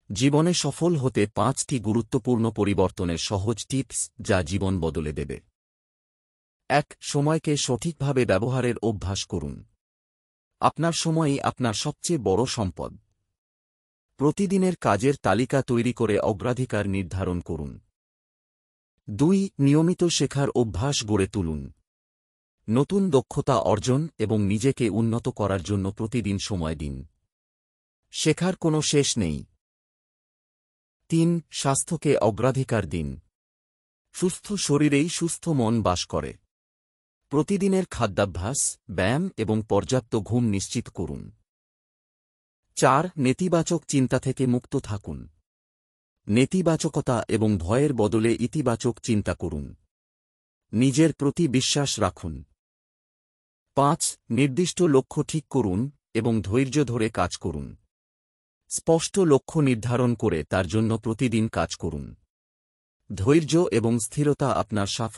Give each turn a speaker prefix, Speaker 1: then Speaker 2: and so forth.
Speaker 1: জীবনে সফল হতে 5টি গুরুত্বপূর্ণ পরিবর্তনের সহজ টিপস যা জীবন বদলে দেবে। 1. সময়কে সঠিকভাবে ব্যবহারের অভ্যাস করুন। আপনার সময়ই আপনার সবচেয়ে বড় সম্পদ। প্রতিদিনের কাজের তালিকা তৈরি করে অগ্রাধিকার নির্ধারণ করুন। 2. নিয়মিত শেখার অভ্যাস গড়ে তুলুন। নতুন দক্ষতা অর্জন এবং নিজেকে উন্নত করার জন্য প্রতিদিন সময় দিন। শেখার কোনো শেষ নেই। 3. স্বাস্থ্যকে অগ্রাধিকার দিন। সুস্থ শরীরেই সুস্থ মন বাস করে। প্রতিদিনের খাদ্যাভ্যাস, ব্যায়াম এবং পর্যাপ্ত ঘুম নিশ্চিত করুন। 4. নেতিবাচক চিন্তা থেকে মুক্ত থাকুন। নেতিবাচকতা এবং ভয়ের বদলে ইতিবাচক চিন্তা করুন। নিজের প্রতি বিশ্বাস রাখুন। 5. নির্দিষ্ট লক্ষ্য ঠিক করুন এবং ধৈর্য ধরে কাজ করুন। স্পষ্ট লক্ষ্য নির্ধারণ করে তার জন্য প্রতিদিন কাজ করুন। ধৈর্য এবং স্থিরতা আপনার সাফল্য